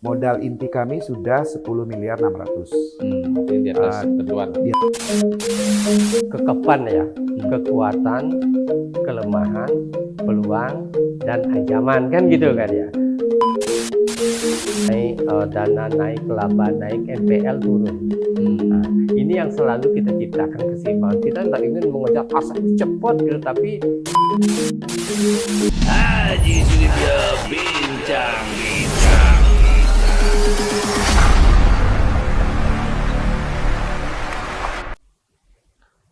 Modal inti kami sudah 10 miliar 600. Ini di atas tentuan. Kekepan ya, kekuatan, kelemahan, peluang, dan ancaman kan gitu kan ya. Naik dana naik, laba naik, NPL turun. Nah, ini yang selalu kita ciptakan keseimbangan. Kita tidak ingin mengejar asal cepat gitu, tapi Haji Sudibyo Bincang-Bincang.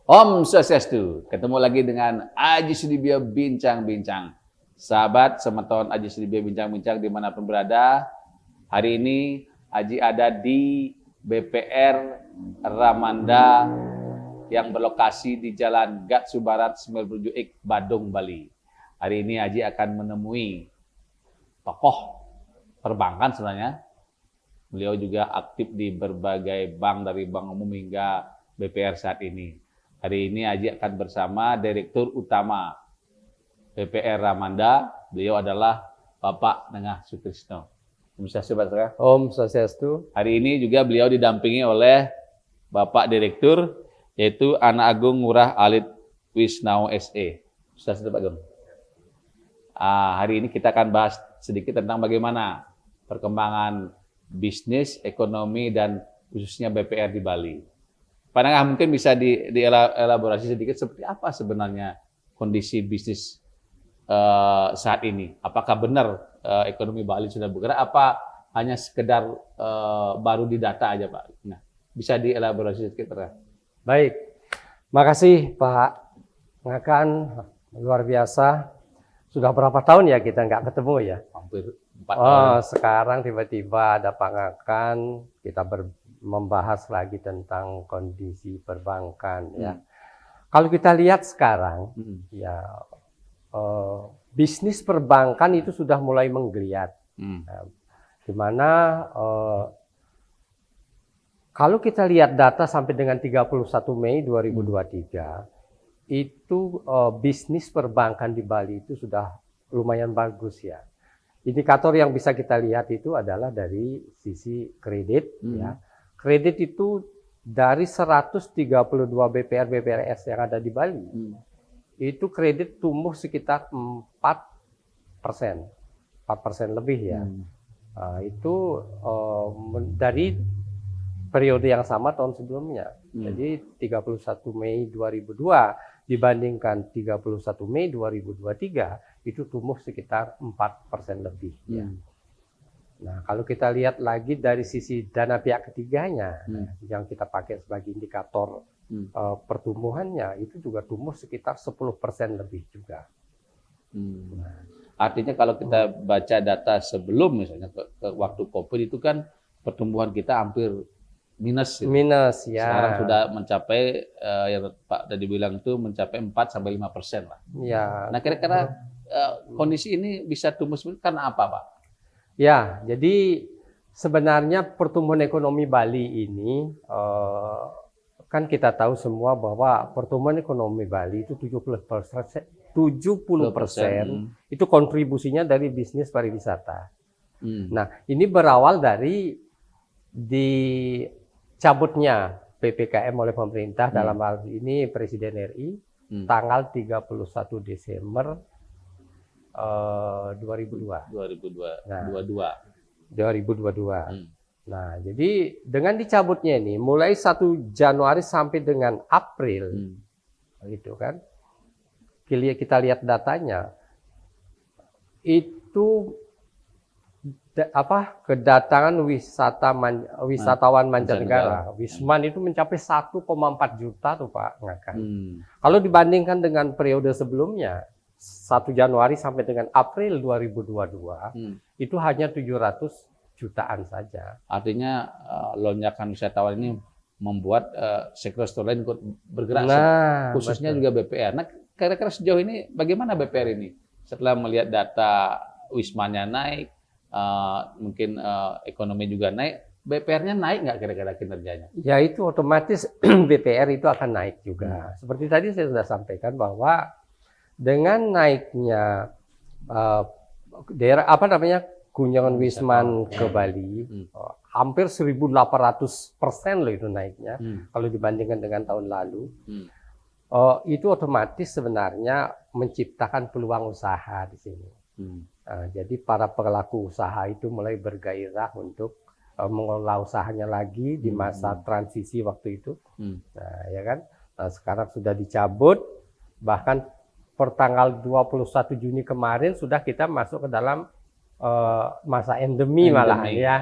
Om Swastiastu, ketemu lagi dengan Haji Sudibyo Bincang-Bincang. Sahabat semeton Haji Sudibyo Bincang-Bincang dimanapun berada, hari ini Haji ada di BPR Ramanda yang berlokasi di Jalan Gatsu Barat 97 Badung, Bali. Hari ini Haji akan menemui tokoh perbankan sebenarnya. Beliau juga aktif di berbagai bank dari Bank Umum hingga BPR saat ini. Hari ini Haji akan bersama Direktur Utama BPR Ramanda. Beliau adalah Bapak Nengah Sutrisno. Om Swastiastu, Pak Saudara. Om Swastiastu. Hari ini juga beliau didampingi oleh Bapak Direktur, yaitu Anak Agung Ngurah Alit Wisnau SE. Swastiastu, Pak Agung. Hari ini kita akan bahas sedikit tentang bagaimana perkembangan bisnis, ekonomi, dan khususnya BPR di Bali. Pak Nengah, mungkin bisa dielaborasi sedikit seperti apa sebenarnya kondisi bisnis saat ini? Apakah benar ekonomi Bali sudah bergerak? Apa hanya sekedar baru di data aja, Pak? Nah, bisa dielaborasi sedikit, Pak? Baik, makasih Pak Ngakan, luar biasa. Sudah berapa tahun ya kita nggak ketemu ya? Hampir 4 tahun. Sekarang tiba-tiba ada Pak Ngakan, kita membahas lagi tentang kondisi perbankan ya. Kalau kita lihat sekarang ya bisnis perbankan itu sudah mulai menggeliat. Di mana kalau kita lihat data sampai dengan 31 Mei 2023 itu bisnis perbankan di Bali itu sudah lumayan bagus ya. Indikator yang bisa kita lihat itu adalah dari sisi kredit ya. Kredit itu dari 132 BPR-BPRS yang ada di Bali, itu kredit tumbuh sekitar 4%, 4% lebih ya. Itu dari periode yang sama tahun sebelumnya. Jadi 31 Mei 2002 dibandingkan 31 Mei 2023 itu tumbuh sekitar 4% lebih. Ya. Nah, kalau kita lihat lagi dari sisi dana pihak ketiganya, yang kita pakai sebagai indikator pertumbuhannya, itu juga tumbuh sekitar 10% lebih juga. Artinya kalau kita baca data sebelum misalnya ke waktu COVID itu kan pertumbuhan kita hampir minus. Gitu. Minus ya. Sekarang sudah mencapai yang Pak tadi bilang itu mencapai 4-5% lah. Ya. Nah, kira-kira kondisi ini bisa tumbuh karena apa, Pak? Ya, jadi sebenarnya pertumbuhan ekonomi Bali ini kan kita tahu semua bahwa pertumbuhan ekonomi Bali itu 70% itu kontribusinya dari bisnis pariwisata. Nah, ini berawal dari dicabutnya PPKM oleh pemerintah dalam hal ini Presiden RI tanggal 31 Desember 2022. Nah, jadi dengan dicabutnya ini mulai 1 Januari sampai dengan April, gitu kan? Kita lihat datanya, itu kedatangan wisatawan mancanegara, Wisman itu mencapai 1,4 juta tuh Pak Ngakan. Kalau dibandingkan dengan periode sebelumnya 1 Januari sampai dengan April 2022 itu hanya 700 jutaan saja. Artinya lonjakan wisatawan ini membuat sektor lain ikut bergerak, khususnya juga BPR. Nah, kira-kira sejauh ini bagaimana BPR ini setelah melihat data Wismanya naik, mungkin ekonomi juga naik, BPR-nya naik nggak kira-kira kinerjanya? Ya itu otomatis BPR itu akan naik juga. Seperti tadi saya sudah sampaikan bahwa dengan naiknya kunjungan Wisman ke Bali, hampir 1.800% loh itu naiknya kalau dibandingkan dengan tahun lalu. Itu otomatis sebenarnya menciptakan peluang usaha di sini. Jadi para pelaku usaha itu mulai bergairah untuk mengelola usahanya lagi di masa transisi waktu itu. Nah, ya kan? Nah, sekarang sudah dicabut, bahkan per tanggal 21 Juni kemarin sudah kita masuk ke dalam masa endemi malahan ya.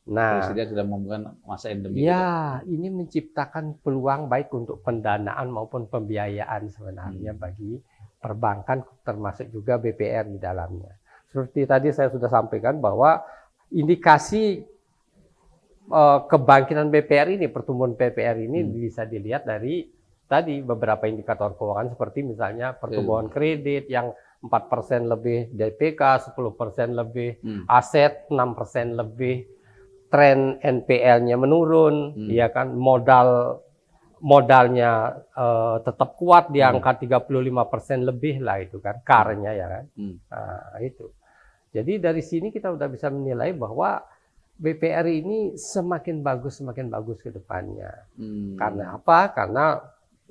Nah, Presiden sudah mengumumkan masa endemi. Ya, ini menciptakan peluang baik untuk pendanaan maupun pembiayaan sebenarnya bagi perbankan, termasuk juga BPR di dalamnya. Seperti tadi saya sudah sampaikan bahwa indikasi kebangkitan BPR ini, pertumbuhan BPR ini bisa dilihat dari tadi beberapa indikator keuangan seperti misalnya pertumbuhan kredit yang 4% lebih DPK, 10% lebih aset, 6% lebih, tren NPL-nya menurun, ya kan, modalnya tetap kuat di angka 35% lebih lah itu kan, CAR-nya ya kan. Nah, itu. Jadi dari sini kita udah bisa menilai bahwa BPR ini semakin bagus ke depannya. Karena apa? Karena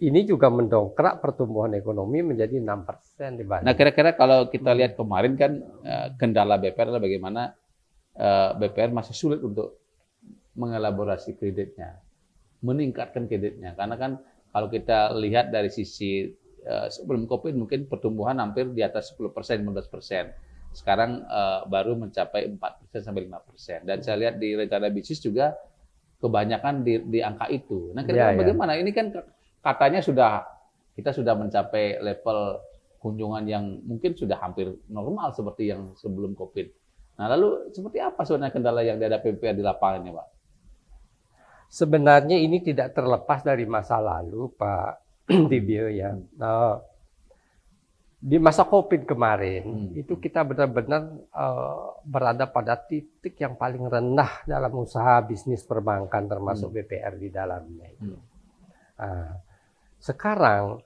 ini juga mendongkrak pertumbuhan ekonomi menjadi 6% di Bali. Nah, kira-kira kalau kita lihat kemarin kan kendala BPR adalah bagaimana BPR masih sulit untuk mengelaborasi kreditnya, meningkatkan kreditnya. Karena kan kalau kita lihat dari sisi sebelum COVID mungkin pertumbuhan hampir di atas 10%, 15%. Sekarang baru mencapai 4% sampai 5%. Dan saya lihat di rencana bisnis juga kebanyakan di angka itu. Nah, kira-kira bagaimana? Ini kan katanya kita sudah mencapai level kunjungan yang mungkin sudah hampir normal seperti yang sebelum COVID. Nah, lalu seperti apa sebenarnya kendala yang dihadapi BPR di lapangan ini, Pak? Sebenarnya ini tidak terlepas dari masa lalu, Pak Dibio ya. Di masa COVID kemarin, itu kita benar-benar berada pada titik yang paling rendah dalam usaha bisnis perbankan, termasuk BPR di dalamnya. Sekarang,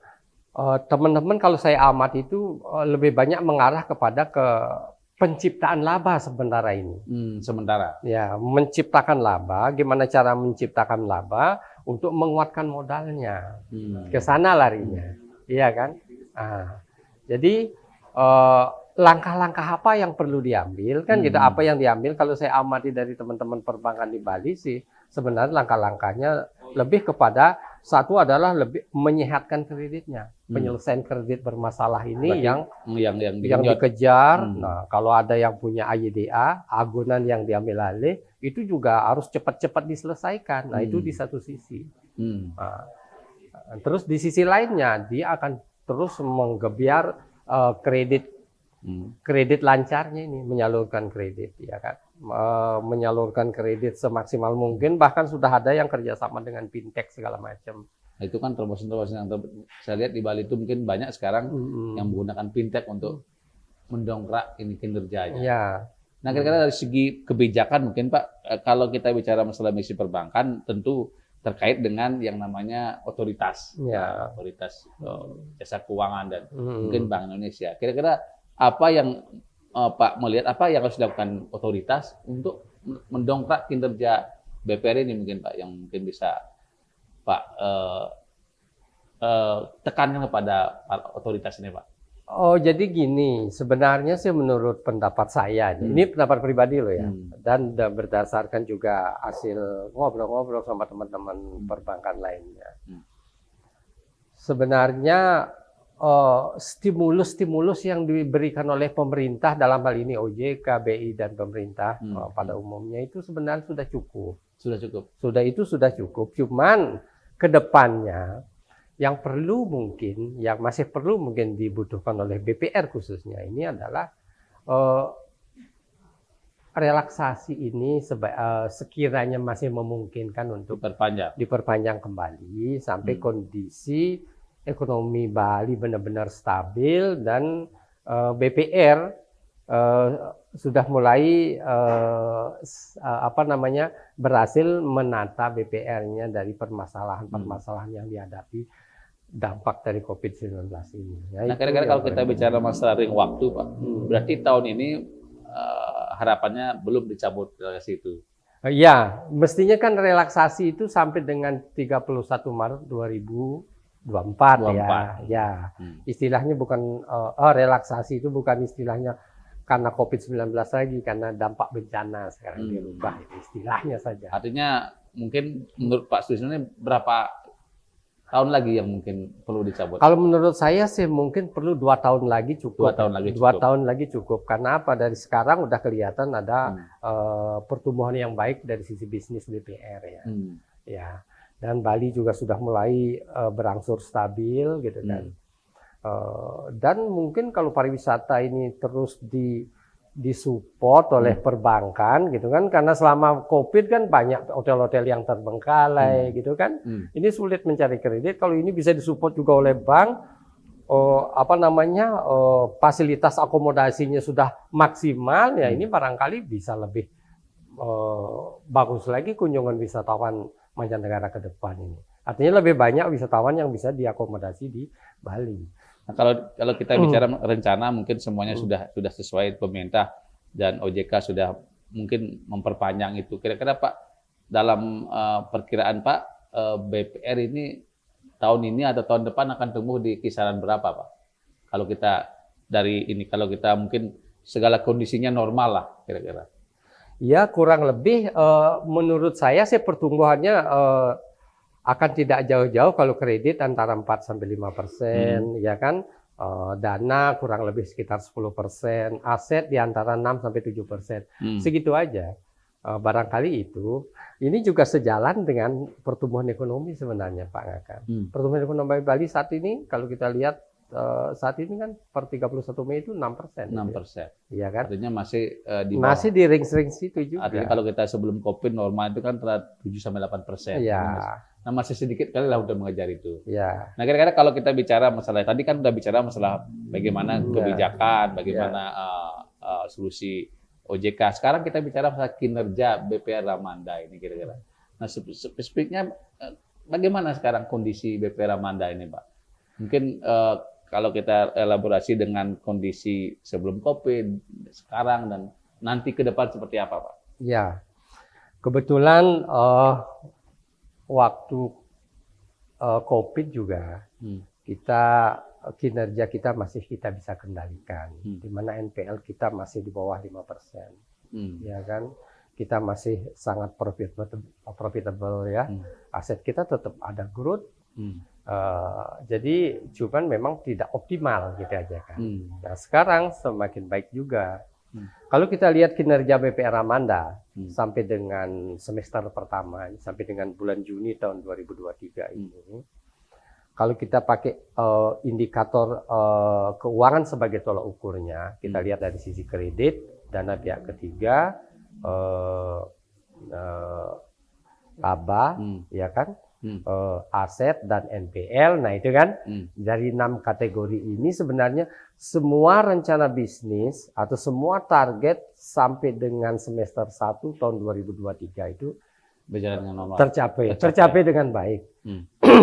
teman-teman kalau saya amati itu lebih banyak mengarah kepada penciptaan laba sementara ini. Sementara. Ya, menciptakan laba. Gimana cara menciptakan laba untuk menguatkan modalnya? Ke sana larinya, iya kan? Jadi langkah-langkah apa yang perlu diambil kan gitu? Apa yang diambil? Kalau saya amati dari teman-teman perbankan di Bali sih, sebenarnya langkah-langkahnya lebih kepada satu adalah lebih menyehatkan kreditnya, penyelesaian kredit bermasalah ini yang dikejar. Nah, kalau ada yang punya AYDA, agunan yang diambil alih, itu juga harus cepat-cepat diselesaikan. Nah, itu di satu sisi. Nah, terus di sisi lainnya dia akan terus menggebiar kredit lancarnya ini, menyalurkan kredit, ya kan? Menyalurkan kredit semaksimal mungkin, bahkan sudah ada yang kerjasama dengan fintech segala macam. Nah, itu kan terobosan-terobosan yang saya lihat di Bali itu mungkin banyak sekarang yang menggunakan fintech untuk mendongkrak ini kinerjanya. Ya. Nah, kira-kira dari segi kebijakan mungkin Pak, kalau kita bicara masalah misi perbankan tentu terkait dengan yang namanya otoritas, otoritas jasa keuangan dan mungkin Bank Indonesia. Kira-kira apa yang Pak melihat apa yang harus dilakukan otoritas untuk mendongkrak kinerja BPR ini mungkin Pak, yang mungkin bisa Pak tekankan kepada otoritas ini Pak? Oh, jadi gini, sebenarnya sih menurut pendapat saya, ini pendapat pribadi loh ya, dan berdasarkan juga hasil ngobrol-ngobrol sama teman-teman perbankan lainnya. Sebenarnya stimulus-stimulus yang diberikan oleh pemerintah dalam hal ini OJK, BI dan pemerintah pada umumnya itu sebenarnya sudah cukup. Sudah cukup. Cuman ke depannya yang masih perlu mungkin dibutuhkan oleh BPR khususnya ini adalah relaksasi ini sekiranya masih memungkinkan untuk diperpanjang kembali sampai kondisi ekonomi Bali benar-benar stabil dan BPR sudah mulai berhasil menata BPR-nya dari permasalahan yang dihadapi dampak dari COVID-19 ini. Nah, kira-kira kalau kita bicara masalah ring waktu, Pak, berarti tahun ini harapannya belum dicabut relaksasi itu. Ya, mestinya kan relaksasi itu sampai dengan 31 Maret 2024 ya. 24. Ya, istilahnya bukan relaksasi itu bukan istilahnya karena COVID-19 lagi, karena dampak bencana sekarang dirubah istilahnya saja. Artinya mungkin menurut Pak Sutrisno ini berapa tahun lagi yang mungkin perlu dicabut? Kalau menurut saya sih mungkin perlu 2 tahun lagi cukup. 2 tahun lagi 2 cukup. tahun lagi cukup. Karena apa? Dari sekarang udah kelihatan ada pertumbuhan yang baik dari sisi bisnis BPR ya. Ya. Dan Bali juga sudah mulai berangsur stabil gitu kan. Dan mungkin kalau pariwisata ini terus disupport oleh perbankan gitu kan, karena selama COVID kan banyak hotel-hotel yang terbengkalai gitu kan. Ini sulit mencari kredit. Kalau ini bisa disupport juga oleh bank, fasilitas akomodasinya sudah maksimal ya, ini barangkali bisa lebih bagus lagi kunjungan wisatawan mancanegara ke depan ini. Artinya lebih banyak wisatawan yang bisa diakomodasi di Bali. Nah, kalau kita bicara rencana, mungkin semuanya sudah sesuai pemerintah dan OJK sudah mungkin memperpanjang itu. Kira-kira Pak, dalam perkiraan Pak, BPR ini tahun ini atau tahun depan akan tumbuh di kisaran berapa Pak? Kalau kita kalau kita mungkin segala kondisinya normal lah kira-kira. Ya kurang lebih menurut saya sih pertumbuhannya akan tidak jauh-jauh kalau kredit antara 4-5%, ya kan, dana kurang lebih sekitar 10%, aset di antara 6-7%, segitu aja. Barangkali itu, ini juga sejalan dengan pertumbuhan ekonomi sebenarnya Pak Ngaka. Pertumbuhan ekonomi Bali saat ini, kalau kita lihat saat ini kan per 31 Mei itu 6%. 6%. Iya kan? Artinya masih di bawah. Masih di ring-ring situ juga. Artinya kalau kita sebelum COVID normal itu kan 7-8%. Iya. Nah masih sedikit kali lah udah mengejar itu. Ya. Nah kira-kira kalau kita bicara masalah tadi kan udah bicara masalah bagaimana kebijakan, bagaimana solusi OJK. Sekarang kita bicara masalah kinerja BPR Ramanda ini kira-kira. Nah spesifiknya bagaimana sekarang kondisi BPR Ramanda ini Pak? Mungkin kalau kita elaborasi dengan kondisi sebelum COVID, sekarang dan nanti ke depan seperti apa Pak? Ya, kebetulan waktu COVID juga kinerja kita masih kita bisa kendalikan, di mana NPL kita masih di bawah 5%, ya kan? Kita masih sangat profitable ya, aset kita tetap ada growth, jadi cuman memang tidak optimal gitu aja kan. Nah sekarang semakin baik juga. Kalau kita lihat kinerja BPR Ramanda sampai dengan semester pertama, sampai dengan bulan Juni tahun 2023 ini, kalau kita pakai indikator keuangan sebagai tolak ukurnya, kita lihat dari sisi kredit, dana pihak ketiga, laba, ya kan, aset dan NPL. Nah itu kan dari 6 kategori ini sebenarnya semua rencana bisnis atau semua target sampai dengan semester 1 tahun 2023 itu berjalan dengan normal. Tercapai dengan baik.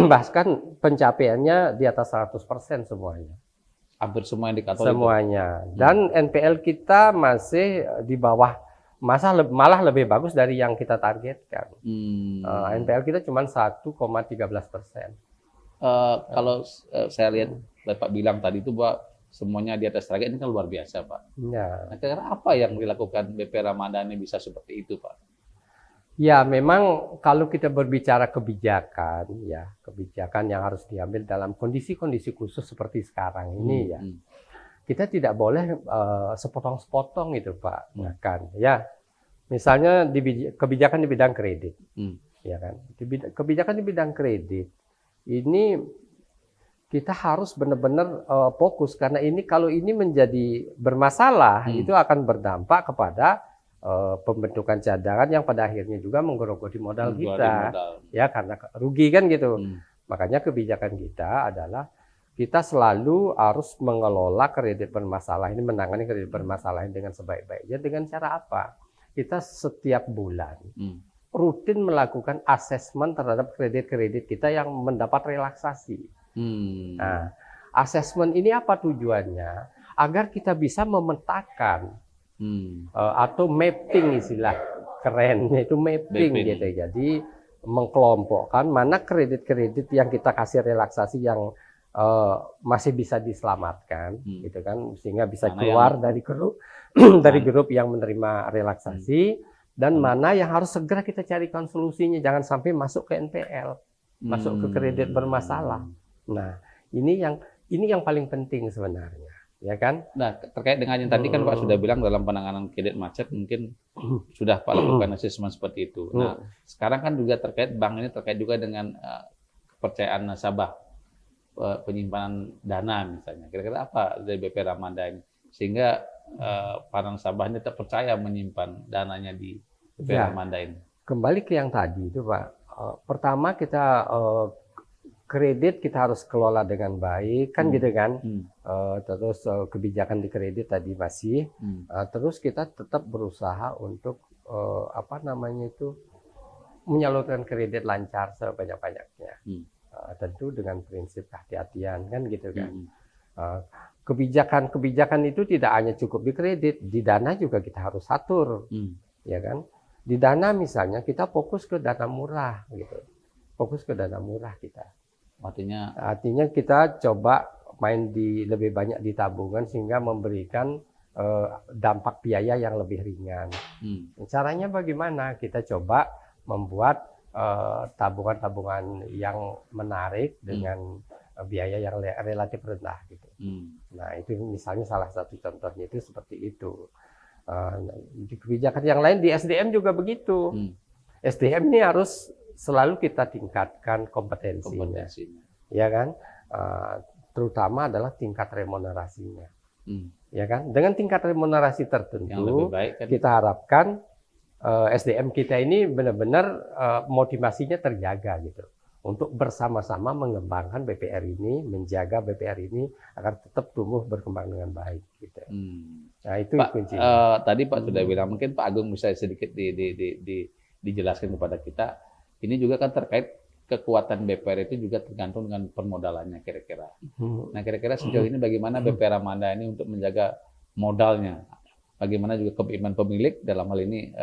Bahkan pencapaiannya di atas 100% semuanya. Hampir semua indikator semuanya. Dan NPL kita masih di bawah, malah lebih bagus dari yang kita targetkan. NPL kita cuma 1,13%. Kalau saya lihat Bapak bilang tadi itu Pak, semuanya di atas target, ini kan luar biasa Pak. Ya. Nah, kira-kira apa yang dilakukan BPR Ramanda ini bisa seperti itu Pak? Ya memang kalau kita berbicara kebijakan, ya kebijakan yang harus diambil dalam kondisi-kondisi khusus seperti sekarang ini ya. Kita tidak boleh sepotong-sepotong itu Pak, kan? Ya, misalnya kebijakan di bidang kredit, ya kan? Kebijakan di bidang kredit ini kita harus benar-benar fokus karena ini kalau ini menjadi bermasalah itu akan berdampak kepada pembentukan cadangan yang pada akhirnya juga menggerogoti modal kita, ya karena rugi kan gitu. Makanya kebijakan kita adalah kita selalu harus mengelola kredit bermasalah ini, menangani kredit bermasalah ini dengan sebaik-baiknya. Dengan cara apa? Kita setiap bulan rutin melakukan asesmen terhadap kredit-kredit kita yang mendapat relaksasi. Nah, asesmen ini apa tujuannya? Agar kita bisa memetakan Atau mapping, istilah kerennya itu mapping gitu. Jadi mengkelompokkan mana kredit-kredit yang kita kasih relaksasi yang masih bisa diselamatkan, gitu kan, sehingga bisa keluar dari grup grup yang menerima relaksasi, dan mana yang harus segera kita carikan solusinya, jangan sampai masuk ke NPL, masuk ke kredit bermasalah. Nah, ini yang paling penting sebenarnya. Ya kan? Nah, terkait dengan yang tadi kan Pak sudah bilang dalam penanganan kredit macet mungkin sudah Pak lakukan asesmen seperti itu. Nah, sekarang kan juga terkait bank ini terkait juga dengan kepercayaan nasabah penyimpanan dana misalnya. Kira-kira apa dari BP Ramanda ini sehingga para nasabahnya terpercaya menyimpan dananya di BP Ramanda ini? Kembali ke yang tadi itu Pak. Pertama kita kredit kita harus kelola dengan baik kan gitu kan. Terus kebijakan di kredit tadi masih terus kita tetap berusaha untuk menyalurkan kredit lancar sebanyak-banyaknya. Tentu dengan prinsip kehati-hatian kan gitu kan. Kebijakan itu tidak hanya cukup di kredit, di dana juga kita harus atur. Ya kan? Di dana misalnya kita fokus ke dana murah gitu. Fokus ke dana murah kita. Artinya kita coba main lebih banyak di tabungan sehingga memberikan dampak biaya yang lebih ringan. Caranya bagaimana? Kita coba membuat tabungan-tabungan yang menarik dengan biaya yang relatif rendah gitu. Nah, itu misalnya salah satu contohnya itu seperti itu. Di kebijakan yang lain di SDM juga begitu. SDM ini harus selalu kita tingkatkan kompetensinya. Ya kan? Terutama adalah tingkat remunerasinya. Ya kan? Dengan tingkat remunerasi tertentu yang lebih baik, kan? Kita harapkan SDM kita ini benar-benar motivasinya terjaga gitu. Untuk bersama-sama mengembangkan BPR ini, menjaga BPR ini agar tetap tumbuh berkembang dengan baik gitu. Nah, itu Pak, kuncinya. tadi Pak sudah bilang, mungkin Pak Agung bisa sedikit dijelaskan kepada kita. Ini juga kan terkait kekuatan BPR itu juga tergantung dengan permodalannya kira-kira. Nah, kira-kira sejauh ini bagaimana BPR Ramanda ini untuk menjaga modalnya? Bagaimana juga komitmen pemilik dalam hal ini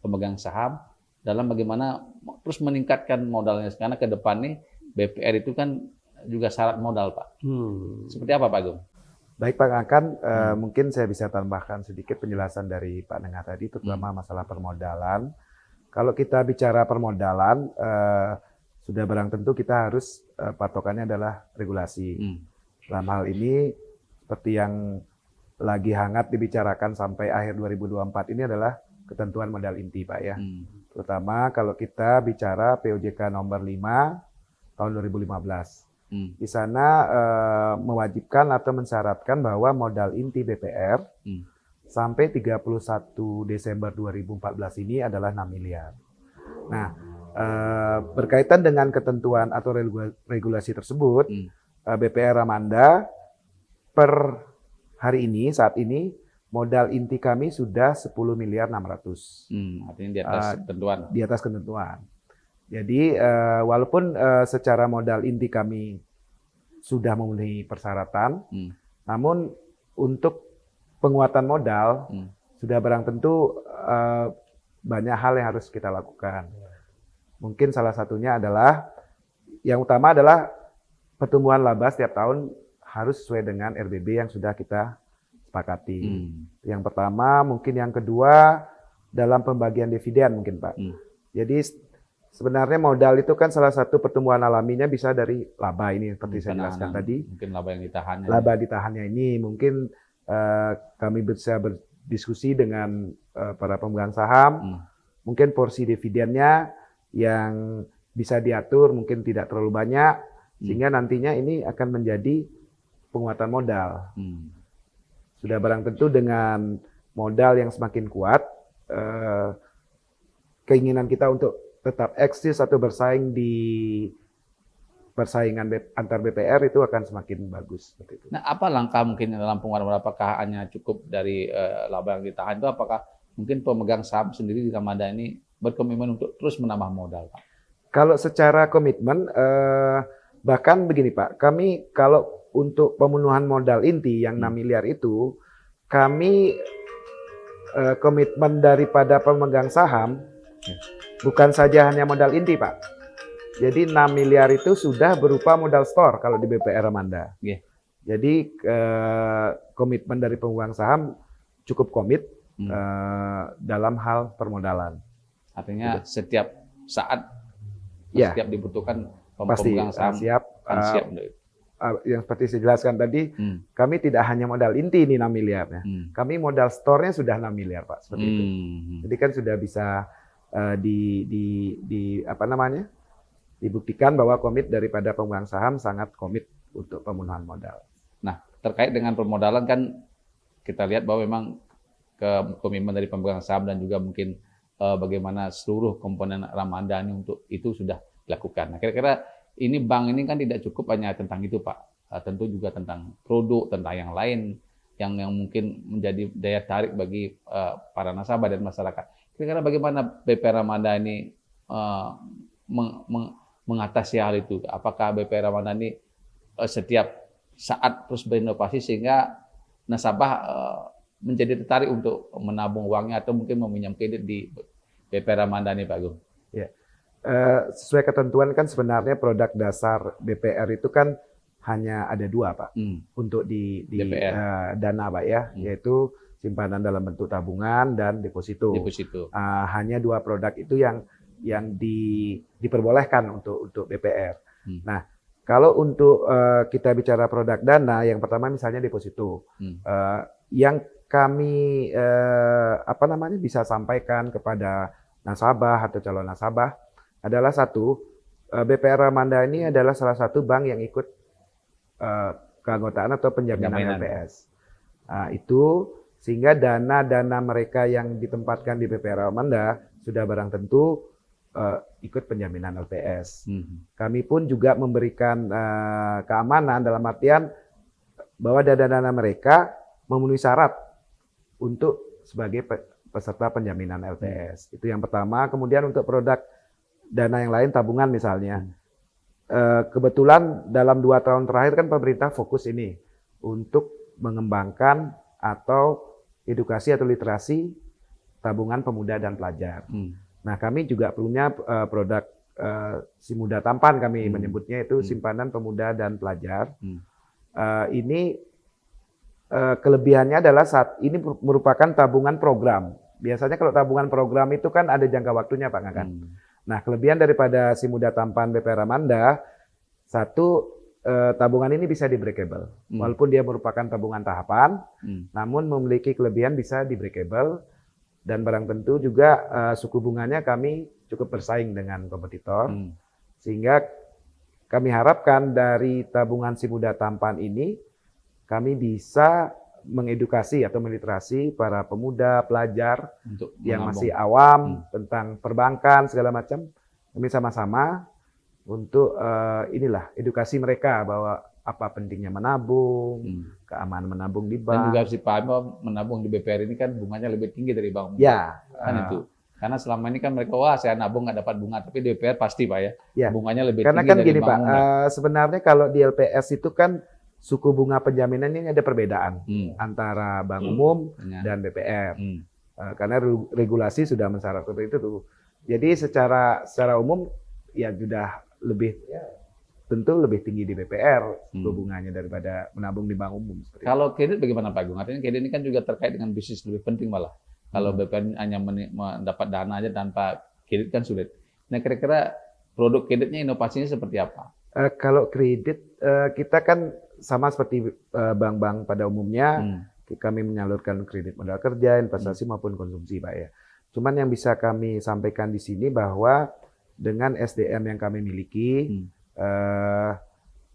pemegang saham dalam bagaimana terus meningkatkan modalnya, karena ke depan nih BPR itu kan juga syarat modal, Pak. Seperti apa, Pak Agung? Baik, Pak Akan, mungkin saya bisa tambahkan sedikit penjelasan dari Pak Nengah tadi, terutama masalah permodalan. Kalau kita bicara permodalan, sudah barang tentu kita harus patokannya adalah regulasi. Dalam hal ini, seperti yang lagi hangat dibicarakan sampai akhir 2024 ini adalah ketentuan modal inti, Pak ya. Terutama kalau kita bicara POJK nomor 5 tahun 2015. Di sana mewajibkan atau mensyaratkan bahwa modal inti BPR sampai 31 Desember 2014 ini adalah 6 miliar. Nah, berkaitan dengan ketentuan atau regulasi tersebut, BPR Ramanda per hari ini, saat ini, modal inti kami sudah 10 miliar 600. Artinya di atas ketentuan. Di atas ketentuan. Jadi walaupun secara modal inti kami sudah memenuhi persyaratan, namun untuk penguatan modal sudah barang tentu banyak hal yang harus kita lakukan. Mungkin salah satunya adalah, yang utama adalah pertumbuhan laba setiap tahun harus sesuai dengan RBB yang sudah kita sepakati. Yang pertama, mungkin yang kedua dalam pembagian dividen mungkin Pak. Jadi sebenarnya modal itu kan salah satu pertumbuhan alaminya bisa dari laba ini seperti saya jelaskan tadi. Mungkin laba yang ditahannya. Laba ditahannya ini mungkin kami bisa berdiskusi dengan para pemegang saham. Mungkin porsi dividennya yang bisa diatur mungkin tidak terlalu banyak sehingga nantinya ini akan menjadi penguatan modal. Sudah barang tentu dengan modal yang semakin kuat, keinginan kita untuk tetap eksis atau bersaing di persaingan antar BPR itu akan semakin bagus. Seperti itu. Nah, apa langkah mungkin dalam penguatan modal? Apakah hanya cukup dari laba yang ditahan itu? Apakah mungkin pemegang saham sendiri di Ramanda ini berkomitmen untuk terus menambah modal, Pak? Kalau secara komitmen, bahkan begini Pak, kami kalau untuk pemenuhan modal inti yang 6 miliar itu, kami komitmen daripada pemegang saham bukan saja hanya modal inti, Pak. Jadi 6 miliar itu sudah berupa modal store kalau di BPR Amanda. Yeah. Jadi komitmen dari pemegang saham cukup komit dalam hal permodalan. Artinya setiap saat, Ya. setiap dibutuhkan Pasti pemegang saham siap. akan siap untuk itu. Yang seperti saya jelaskan tadi, kami tidak hanya modal inti ini 6 miliarnya. Kami modal store-nya sudah 6 miliar, Pak, seperti itu. Jadi kan sudah bisa dibuktikan bahwa komit daripada pemegang saham sangat komit untuk pemenuhan modal. Nah, terkait dengan permodalan kan kita lihat bahwa memang komitmen dari pemegang saham dan juga mungkin bagaimana seluruh komponen Ramadhani untuk itu sudah dilakukan. Nah, kira-kira ini bank ini kan tidak cukup hanya tentang itu, Pak. Tentu juga tentang produk, tentang yang lain yang mungkin menjadi daya tarik bagi para nasabah dan masyarakat. Kira-kira bagaimana BPR Ramadhani mengatasi hal itu? Apakah BPR Ramadhani setiap saat terus berinovasi sehingga nasabah menjadi tertarik untuk menabung uangnya atau mungkin meminjam kredit di BPR Ramadhani, Pak Agung? Ya. Sesuai ketentuan kan sebenarnya produk dasar BPR itu kan hanya ada 2, Pak, untuk di dana, Pak, ya, yaitu simpanan dalam bentuk tabungan dan deposito. Hanya 2 produk itu yang diperbolehkan untuk BPR. Nah, kalau untuk kita bicara produk dana, yang pertama misalnya deposito, yang kami bisa sampaikan kepada nasabah atau calon nasabah adalah satu, BPR Ramadhani adalah salah satu bank yang ikut keanggotaan atau penjaminan LPS. Itu sehingga dana-dana mereka yang ditempatkan di BPR Amanda sudah barang tentu ikut penjaminan LPS. Kami pun juga memberikan keamanan dalam artian bahwa dana-dana mereka memenuhi syarat untuk sebagai peserta penjaminan LPS. Itu yang pertama. Kemudian untuk produk dana yang lain, tabungan misalnya. Kebetulan dalam 2 tahun terakhir kan pemerintah fokus ini untuk mengembangkan atau edukasi atau literasi tabungan pemuda dan pelajar. Nah, kami juga punya produk Si Muda Tampan, kami menyebutnya itu simpanan pemuda dan pelajar. Ini kelebihannya adalah saat ini merupakan tabungan program. Biasanya kalau tabungan program itu kan ada jangka waktunya, Pak Ngakan. Nah, kelebihan daripada Si Muda Tampan BPR Amanda, satu, tabungan ini bisa di-breakable. Walaupun dia merupakan tabungan tahapan, namun memiliki kelebihan bisa di-breakable. Dan barang tentu juga suku bunganya kami cukup bersaing dengan kompetitor. Sehingga kami harapkan dari tabungan Si Muda Tampan ini, kami bisa mengedukasi atau meliterasi para pemuda, pelajar untuk yang masih awam tentang perbankan segala macam. Kami sama-sama untuk edukasi mereka bahwa apa pentingnya menabung, keamanan menabung di bank. Dan juga harus dipahami bahwa menabung di BPR ini kan bunganya lebih tinggi dari bank. Ya, kan itu. Karena selama ini kan mereka, wah saya nabung nggak dapat bunga, tapi di BPR pasti, Pak, ya. Bunganya lebih karena tinggi kan dari gini, bank. Pak, sebenarnya kalau di LPS itu kan suku bunga penjaminan ini ada perbedaan antara bank umum dan BPR. Karena regulasi sudah mensyaratkan seperti itu tuh. Jadi secara umum ya sudah tentu lebih tinggi di BPR suku bunganya daripada menabung di bank umum. Kalau kredit bagaimana, Pak Agung? Artinya kredit ini kan juga terkait dengan bisnis lebih penting malah. Kalau BPR hanya mendapat dana aja tanpa kredit kan sulit. Nah, kira-kira produk kreditnya inovasinya seperti apa? Kalau kredit kita kan sama seperti bank-bank pada umumnya, kami menyalurkan kredit modal kerja, investasi maupun konsumsi, Pak, ya. Cuman yang bisa kami sampaikan di sini bahwa dengan SDM yang kami miliki,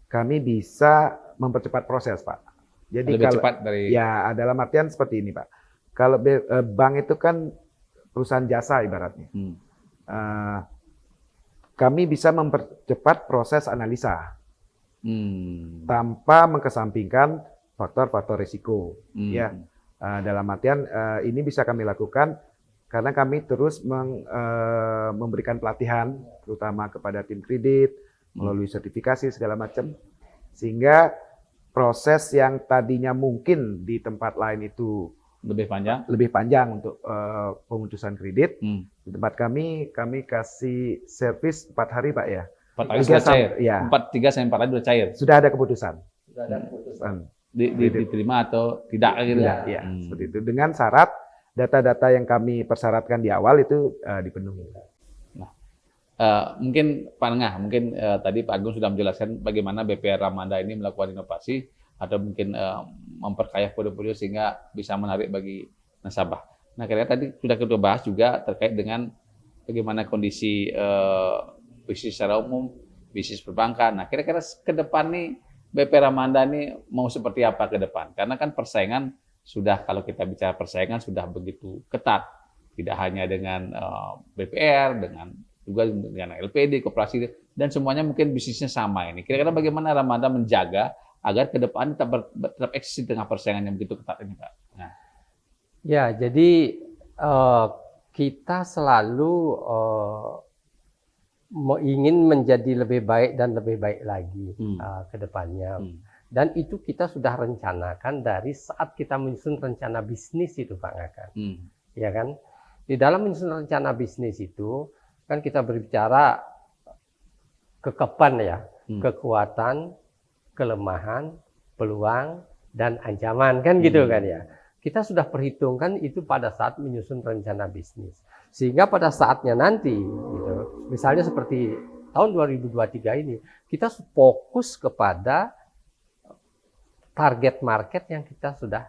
kami bisa mempercepat proses, Pak. Jadi lebih cepat dari ya dalam artian seperti ini, Pak. Kalau bank itu kan perusahaan jasa ibaratnya. Kami bisa mempercepat proses analisa tanpa mengkesampingkan faktor-faktor risiko. Ya, dalam artian ini bisa kami lakukan karena kami terus memberikan pelatihan, terutama kepada tim kredit melalui sertifikasi segala macam, sehingga proses yang tadinya mungkin di tempat lain itu Lebih panjang. lebih panjang untuk pemutusan kredit. Hmm. Di tempat kami kasih servis 4 hari Pak ya. 4 hari Tiga sudah cair. sampai- ya. 3 sampai 4 hari sudah cair. Sudah ada keputusan. Sudah ada keputusan. Diterima atau tidak gitu. Ya, ya, seperti itu. Dengan syarat data-data yang kami persyaratkan di awal itu dipenuhi. Mungkin Pak Nengah, mungkin tadi Pak Agung sudah menjelaskan bagaimana BPR Ramanda ini melakukan inovasi atau mungkin memperkaya portofolio sehingga bisa menarik bagi nasabah. Nah, kira-kira tadi sudah kita bahas juga terkait dengan bagaimana kondisi bisnis secara umum, bisnis perbankan. Nah, kira-kira ke depan nih BPR Ramanda ini mau seperti apa ke depan? Karena kan persaingan sudah, kalau kita bicara persaingan sudah begitu ketat. Tidak hanya dengan BPR, juga dengan LPD, koperasi, dan semuanya mungkin bisnisnya sama ini. Kira-kira bagaimana Ramanda menjaga agar ke depan tetap eksis di tengah persaingan yang begitu ketat ini, Pak? Nah. Ya, jadi kita selalu ingin menjadi lebih baik dan lebih baik lagi ke depannya. Dan itu kita sudah rencanakan dari saat kita menyusun rencana bisnis itu, Pak Ngaka. Ya kan? Di dalam menyusun rencana bisnis itu kan kita berbicara kekepan ya, kekuatan, kelemahan, peluang, dan ancaman kan gitu kan ya. Kita sudah perhitungkan itu pada saat menyusun rencana bisnis. Sehingga pada saatnya nanti, gitu, misalnya seperti tahun 2023 ini, kita fokus kepada target market yang kita sudah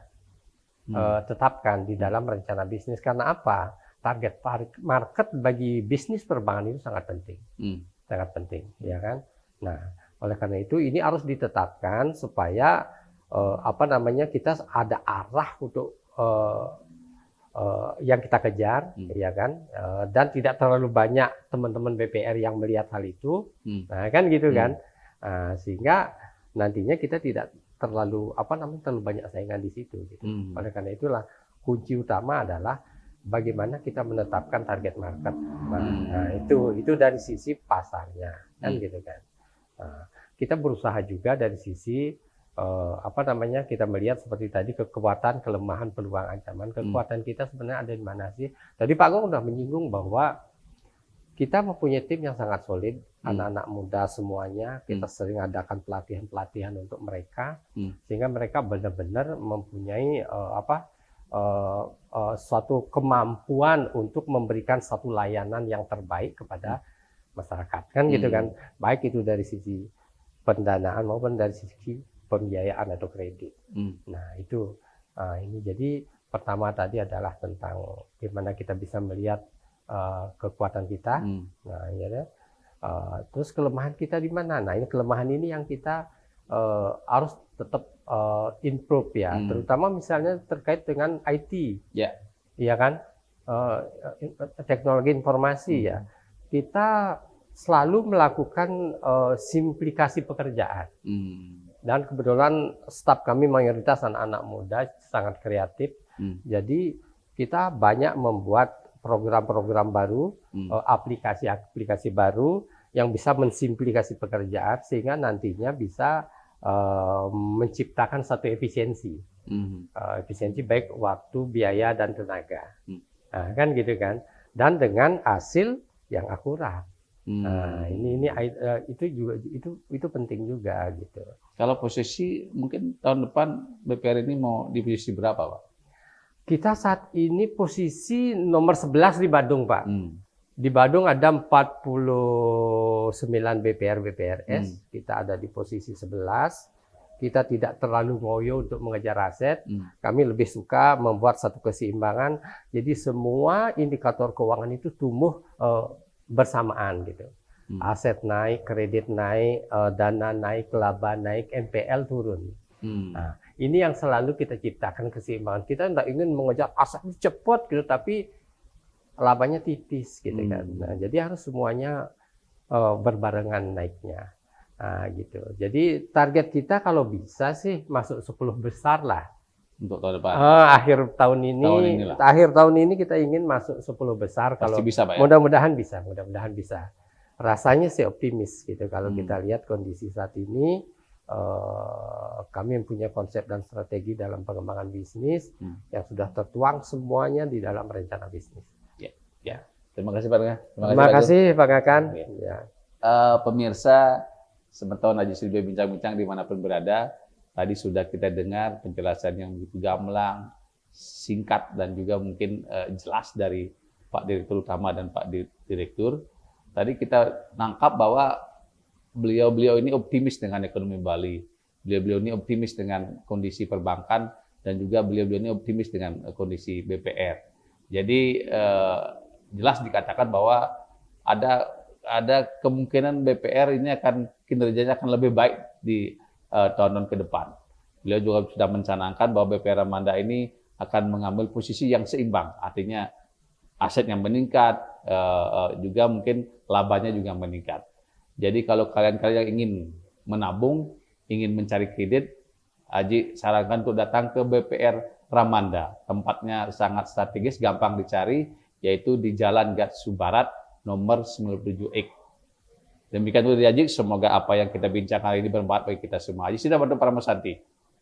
tetapkan di dalam rencana bisnis. Karena apa? Target market bagi bisnis perbankan itu sangat penting, sangat penting, ya kan? Nah, oleh karena itu ini harus ditetapkan supaya kita ada arah untuk yang kita kejar, ya kan? Dan tidak terlalu banyak teman-teman BPR yang melihat hal itu, nah kan gitu kan? Sehingga nantinya kita tidak terlalu terlalu banyak saingan di situ. Gitu. Oleh karena itulah kunci utama adalah bagaimana kita menetapkan target market. Nah, itu dari sisi pasarnya, kan gitu kan. Nah, kita berusaha juga dari sisi kita melihat seperti tadi kekuatan, kelemahan, peluang, ancaman. Kekuatan kita sebenarnya ada di mana sih? Tadi Pak Gong sudah menyinggung bahwa kita mempunyai tim yang sangat solid, anak-anak muda semuanya. Kita sering adakan pelatihan-pelatihan untuk mereka, sehingga mereka benar-benar mempunyai suatu kemampuan untuk memberikan satu layanan yang terbaik kepada masyarakat, kan gitu kan? Baik itu dari sisi pendanaan maupun dari sisi pembiayaan atau kredit. Nah itu, ini jadi pertama tadi adalah tentang bagaimana kita bisa melihat kekuatan kita. Nah, ya, terus kelemahan kita di mana? Nah, ini kelemahan ini yang kita harus tetap improve ya, terutama misalnya terkait dengan IT, ya kan, teknologi informasi ya. Kita selalu melakukan simplifikasi pekerjaan. Dan kebetulan staf kami mayoritas anak-anak muda sangat kreatif. Jadi kita banyak membuat program-program baru, aplikasi-aplikasi baru yang bisa mensimplifikasi pekerjaan sehingga nantinya bisa menciptakan satu efisiensi. Efisiensi baik waktu, biaya, dan tenaga. Nah, kan gitu kan. Dan dengan hasil yang akurat. Nah, itu juga itu penting juga gitu. Kalau posisi mungkin tahun depan BPR ini mau di posisi berapa, Pak? Kita saat ini posisi nomor 11 di Badung, Pak. Di Badung ada 49 BPRS, kita ada di posisi 11. Kita tidak terlalu ngoyo untuk mengejar aset. Kami lebih suka membuat satu keseimbangan. Jadi semua indikator keuangan itu tumbuh bersamaan gitu. Aset naik, kredit naik, dana naik, laba naik, NPL turun. Nah, ini yang selalu kita ciptakan keseimbangan. Kita tidak ingin mengejar aset cepat gitu, tapi labanya tipis gitu kan. Nah, jadi harus semuanya berbarengan naiknya. Nah, gitu. Jadi target kita kalau bisa sih masuk 10 besar lah. Untuk tahun depan. Akhir tahun ini kita ingin masuk 10 besar. Pasti kalau bisa, Pak, ya? Mudah-mudahan bisa. Rasanya sih optimis gitu kalau kita lihat kondisi saat ini. kami mempunyai konsep dan strategi dalam pengembangan bisnis yang sudah tertuang semuanya di dalam rencana bisnis. Ya. Terima kasih Pak Tengah. Terima kasih Pak Kakan. Oke. Ya. Pemirsa Semeton Aji Sudibyo Bincang-Bincang dimanapun berada, tadi sudah kita dengar penjelasan yang begitu gamblang, singkat dan juga mungkin jelas dari Pak Direktur Utama dan Pak Direktur. Tadi kita nangkap bahwa beliau-beliau ini optimis dengan ekonomi Bali. Beliau-beliau ini optimis dengan kondisi perbankan dan juga beliau-beliau ini optimis dengan kondisi BPR. Jadi jelas dikatakan bahwa ada kemungkinan BPR ini akan kinerjanya akan lebih baik di tahun-tahun ke depan. Beliau juga sudah mencanangkan bahwa BPR Ramanda ini akan mengambil posisi yang seimbang, artinya aset yang meningkat, juga mungkin labanya juga meningkat. Jadi kalau kalian-kalian yang ingin menabung, ingin mencari kredit, Aji sarankan untuk datang ke BPR Ramanda. Tempatnya sangat strategis, gampang dicari, yaitu di Jalan Gatsu Barat, nomor 97X. Demikian itu dari Aji, semoga apa yang kita bincang hari ini bermanfaat bagi kita semua. Aji sudah bantu para Santi.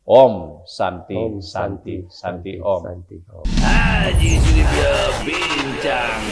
Om Santi, Santi, Santi, Om. Aji Sudibyo Bincang-Bincang.